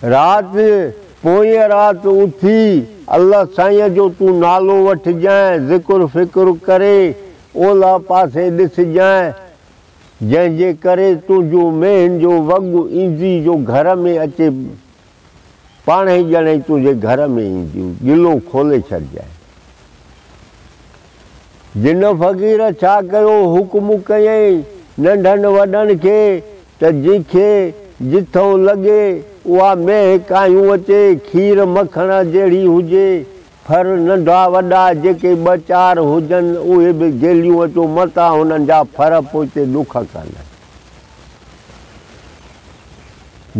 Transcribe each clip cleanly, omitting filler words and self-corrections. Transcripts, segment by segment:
रात पोएं रात उथी अल्लाह साईं जो तू नालो वठजांइ, ज़िक्र फ़िक्र करे ओला पासे ॾिसजांइ, जंहिंजे करे तुंहिंजो मेहन जो वॻु ईंदी जो घर में अचे, पाण ई ॼणे तुंहिंजे घर में ईंदियूं, गिलो खोले छॾिजांइ। जिन फ़क़ीर छा कयो, हुकुम कयईं नंढनि वॾनि खे त जंहिंखे जिथों लॻे उहा मेह कायूं अचे, खीर मखण जहिड़ी हुजे, फर नंढा वॾा जेके ॿ चारि हुजनि उहे बि गेलियूं अचो, मथां हुननि जा फर पोइ ॾुख कनि।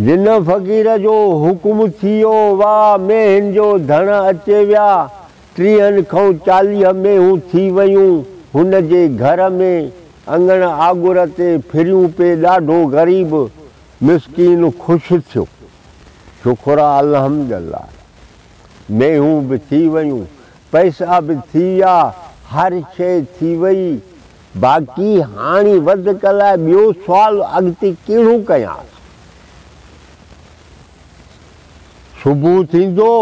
जिन फ़क़ीर जो हुकुम थी वियो, वाह मेहनि जो धण अचे विया, 30 खां 40 मेहूं थी वयूं हुन जे घर में। अंगण आगुर ते फिरियूं पे, ॾाढो ग़रीब मिसकीन ख़ुशि थियो। शुक्र आहे अल्हम्दुलिल्लाह, मेहूं बि थी वयूं, पैसा बि थी विया, हर शइ थी वई। बाक़ी हाणे वधीक लाइ ॿियो सुवालु अॻिते कहिड़ो कयां? सुबुह थींदो,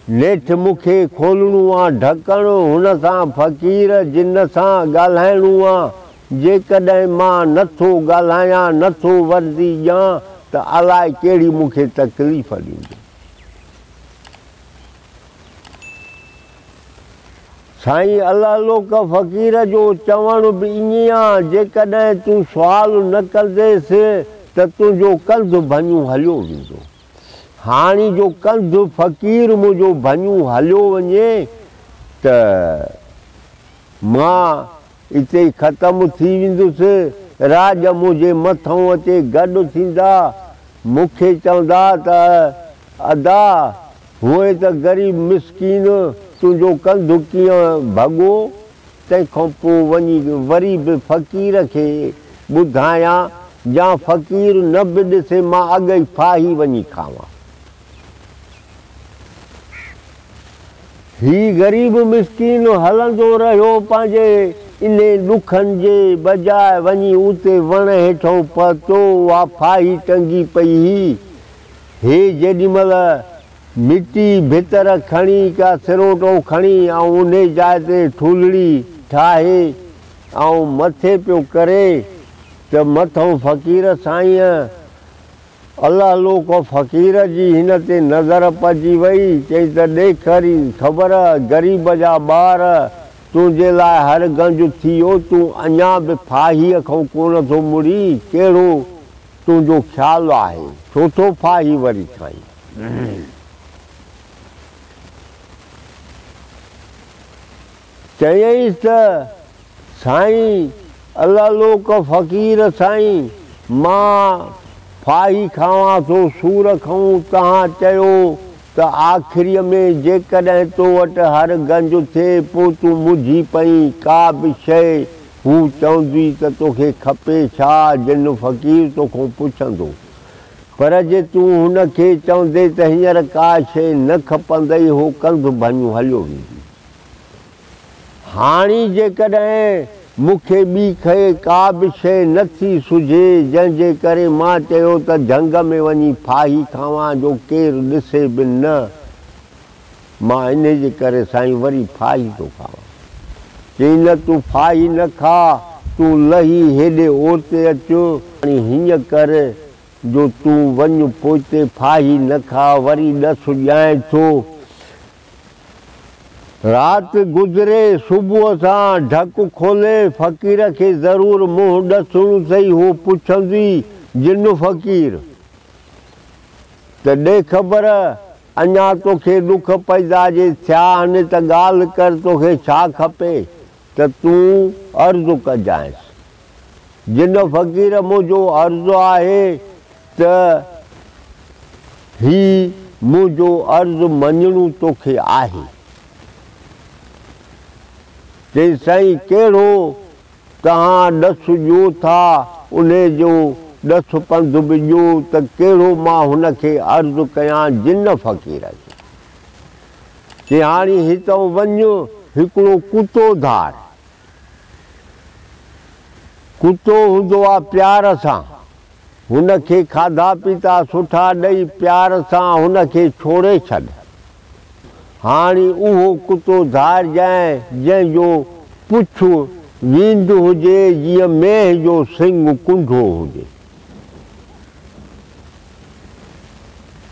नेठि मूंखे खोलणो आहे ढकणु, हुन सां फ़क़ीर जिन सां ॻाल्हाइणो आहे। जेकॾहिं मां नथो ॻाल्हायां, नथो वर्दी ॾियां त अलाए कहिड़ी मूंखे तकलीफ़ ॾींदी। साईं अल्लाह लोक फ़क़ीर जो चवण बि ईअं आहे, जेकॾहिं तूं सुवालु न कंदेसि त तुंहिंजो कंधु भञूं हलियो वेंदो। हाणे जो कंधु फ़क़ीर मुंहिंजो भञूं हलियो वञे त मां हिते ख़तमु थी वेंदुसि, राज मुंहिंजे मथां अचे गॾु थींदा। मूंखे चवंदा त अदा हुए त ग़रीब मिसकीन तुंहिंजो कंधु कीअं भॻो, तंहिंखां पोइ वञी वरी बि फ़क़ीर खे ॿुधायां, या फ़क़ीर न बि ॾिसे मां अॻ ई फाही वञी खावां। ही ग़रीब मिसकीन हलंदो रहियो पंहिंजे इन ॾुखनि जे बजाए, वञी उते वण हेठों पहुतो, उहा फाही टंगी पई हुई। हे जेॾीमहिल मिटी भितर खणी का सिरोटो खणी ऐं उन जाइ ते ठुलड़ी ठाहे ऐं मथे पियो करे त मथों फ़क़ीर साईं अल्लाह लोक फ़क़ीर जी हिन ते नज़र पइजी वई। चई त ॾेखरी ख़बर, ग़रीब जा ॿार तुंहिंजे लाइ हर गंज थी वियो, तूं अञा बि फाहीअ खां कोन थो मुड़ी, कहिड़ो तुंहिंजो ख़्यालु आहे, छो थो फाही वरी खाई? चयईंसि त साईं अल्लाह लोक फ़क़ीर साईं, मां फाही खावां थो, सूर खाऊं, तव्हां चयो त आख़िरीअ में जेकॾहिं तो वटि हर गंज थिए पोइ तूं मुझी पई, का बि शइ हू चवंदी त तोखे खपे छा, जिन फ़क़ीर तोखां पुछंदो। पर जे तूं हुनखे चवंदे त हींअर का शइ न खपंदई, हो कंधु भञूं हलियो वेंदी। हाणे जेकॾहिं मूंखे ॿी खे का बि शइ नथी सुझे, जंहिंजे करे मां चयो त झंग में वञी फाही खावां जो केरु ॾिसे बि न, मां इन जे करे साईं वरी फाही थो खावां। चई न तूं फाही न खा, तूं लही हेॾे ओरते अचो, हाणे हीअं कर जो तूं वञ पोइते फाही न खा, वरी ॾस ॼाए थो। राति गुज़रे, सुबुह सां ढक खोले फ़क़ीर खे ज़रूरु मुंहुं ॾसणो सही, हो पुछंदी जिन फ़क़ीर त ॾे ख़बर, अञा तोखे ॾुख पैदा जे थिया आहिनि त ॻाल्हि कर, तोखे छा खपे त तूं अर्ज़ु कजांइसि। जिन फ़क़ीर मुंहिंजो अर्ज़ु आहे त ही मुंहिंजो अर्ज़ु मञणो तोखे आहे। चई साईं कहिड़ो तव्हां ॾस ॾियो था, उन जो ॾस पंधु बि ॾियो त कहिड़ो मां हुनखे अर्ज़ु कयां जिन फ़क़ीर खे। चई हाणे हितां वञ, हिकिड़ो कुतो धार, कुतो हूंदो आहे प्यार सां, हुनखे खाधा पीता सुठा ॾेई प्यार सां हुनखे छोड़े छॾ। हाणे उहो कुतो धारजांइ जंहिंजो पुछ वींद हुजे जीअं मेंह जो सिंग कुंढो हुजे।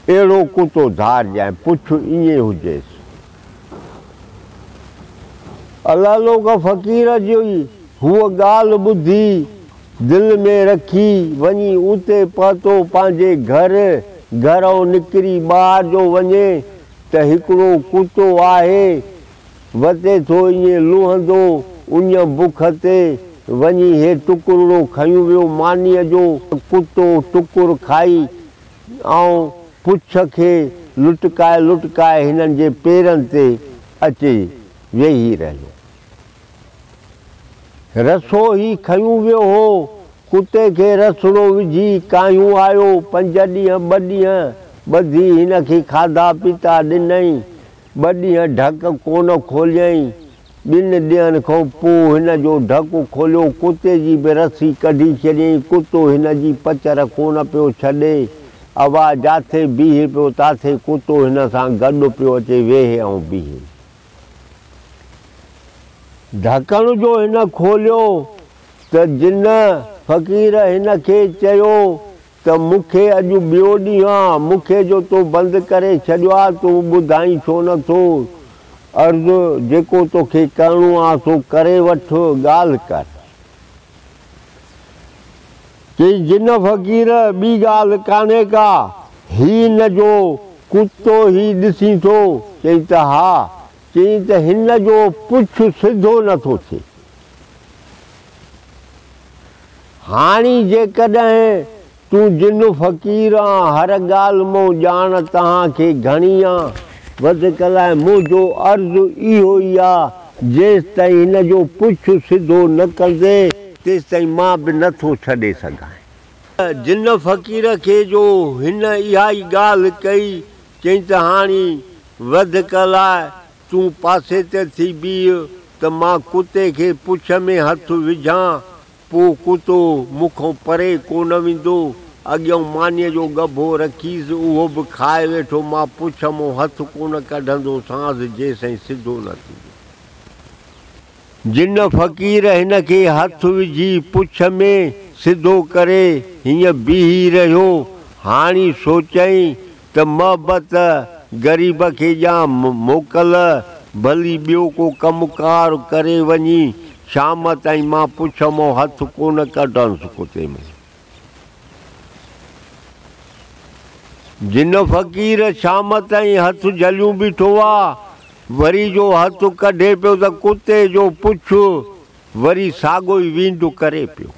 अहिड़ो कुतो धारजांइ, पुछ ईअं हुजेसि। अलालो का फ़क़ीर जी हूअ ॻाल्हि ॿुधी दिलि में रखी वञी उते पहुतो पंहिंजे घरों निकिरी ॿाहिरि जो वञे त हिकिड़ो कुतो आहे वते थो ईअं लुहंदो उन बुख ते वञी हे टुकुरो खयूं वियो मानीअ जो। कुतो टुकुर खाई ऐं पुछ खे लुटकाए हिननि जे पेरनि ते अची वेही रहियो। रसो ई खयूं वियो हो, कुते खे रसड़ो विझी कायूं आयो। 5 ॾींहं 2 ॾींहं ॿधी हिनखे खाधा पीता ॾिनई। 2 ॾींहं ढक कोन खोलियईं। 2 ॾींहंनि खां पोइ हिन जो ढकु खोलियो, कुते जी बि रसी कढी छॾियईं। कुतो हिन जी पचर कोन पियो छॾे। आवाज़ जाथे बीहे पियो ताथे कुतो हिन सां गॾु पियो अचे वेहे ऐं बीहे। ढकण जो हिन खोलियो त जिन फ़क़ीर हिन खे चयो त मूंखे अॼु ॿियो ॾींहुं आहे, मूंखे जो तो बंदि करे छॾियो आहे, तूं ॿुधाई छो नथो? अर्ज़ु जेको तोखे करिणो आहे सो करे वठ, ॻाल्हि कर। चई जिन फ़क़ीर ॿी ॻाल्हि कान्हे का, हिन जो कुतो ई ॾिसी थो। चई त हा। चई त हिन जो पुछ सिधो नथो थिए। हाणे जेकॾहिं तूं जिन फ़क़ीर आं, हर ॻाल्हि मां ॼाण तव्हांखे घणी आहे, वधीक लाइ मुंहिंजो अर्ज़ु इहो ई आहे जेसि ताईं हिन जो पुछ सिधो न कंदे तेसि ताईं मां बि नथो छॾे सघां। जिन फ़क़ीर खे जो हिन इहा ई ॻाल्हि कई, चई त हाणे वधीक लाइ तूं पासे ते थी बीह त मां कुते खे पुछ में हथु विझां, पोइ कुतो मूंखां परे कोन वेंदो। अॻियां मानीअ जो गभो रखीसि, उहो बि खाए वेठो। मां पुछ मां हथु कोन कढंदो सांस जेसिताईं सिधो न थींदो। जिन फ़क़ीर हिन खे हथु विझी पुछ में सिधो करे हीअं बीही रहियो। हाणे सोचई त मोहबत ग़रीब खे ॼां मोकल, भली ॿियो को कमुकार करे वञी शाम ताईं मां पुछ मां हथु कोन कढंसि कुते में। जिन फ़क़ीर शाम ताईं हथु झलियूं बीठो आहे, वरी जो हथु कढे पियो त कुते जो पुछ वरी साॻियो ई वींदु करे पियो।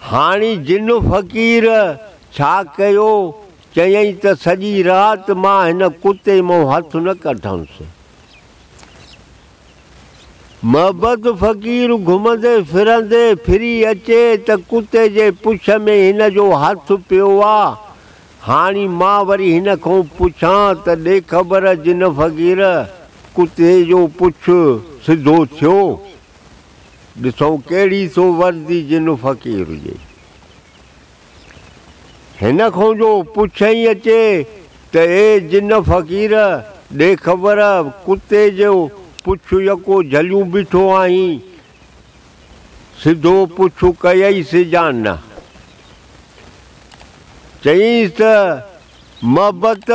हाणे जिन फ़क़ीर छा कयो? चयई त सॼी राति मां हिन कुते मां हथु न कढंसि। मोहबत फ़क़ीर घुमंदे फिरंदे फिरी अचे त कुते जे पुछ में हिन जो हथु पियो आहे। हाणे मां वरी हिन खां पुछां त ॾे ख़बर जिन फ़क़ीर, कुते जो पुछ सिधो थियो? ॾिसो कहिड़ी सो वर्दी जिन फ़क़ीर हुजे। हिन खां जो पुछई अचे त ए जिन फ़क़ीर, ॾे ख़बर कुते जो पुछ यको झलियूं बीठो आहीं, सिधो पुछ कयईसि या न? चईंसि त मोहबत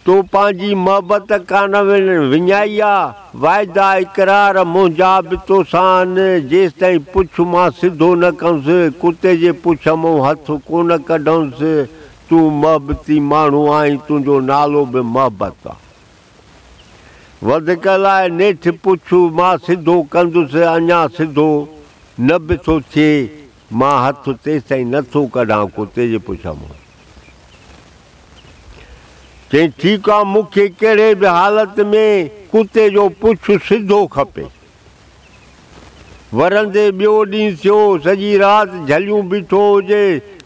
तो पंहिंजी मोहबत कान विञाई आहे, वाइदा इक़रार मुंहिंजा बि तोसां जेसि ताईं पुछ मां सिधो न कंसि, कुते जे पुछ मां हथु कोन कढंसि। तूं मोहबती माण्हू आहीं, तुंहिंजो नालो बि मोहबत आहे। वधीक लाइ नेठि पुछ मां सिधो कंदुसि, अञा सिधो न बि थो थिए। मां हथु तेसि ताईं नथो कढां कुते जे पुछ मां। चई ठीकु आहे, मूंखे कहिड़े बि हालत में कुते जो पुछ सिधो खपे। वरंदे ॿियो ॾींहुं थियो, सॼी राति झलियूं बीठो हुजे।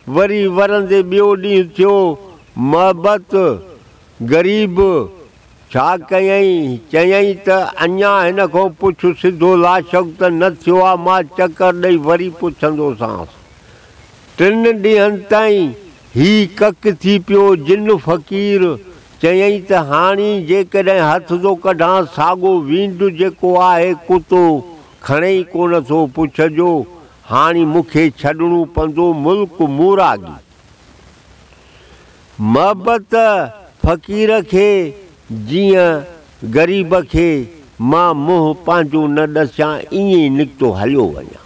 वरी वरंदे ॿियो ॾींहुं थियो, मोहबत ग़रीब छा कयईं? चयईं त अञा हिन खां पुछ सिधो लाशक त न थियो आहे, मां चकर ॾेई वरी पुछंदोसांसि। 3 ॾींहंनि ताईं ही कक थी पियो। जिन फ़क़ीर चयईं त हाणे जेकॾहिं हथ थो कढां साॻो वींड जेको आहे कुतो खणे ई कोन थो पुछजो, हाणे मूंखे छॾिणो पवंदो मुल्क मूरागी। मोहबत फ़क़ीर खे जीअं ग़रीब खे मां मुंहुं पंहिंजो न ॾसां, ईअं ई निकितो हलियो वञा।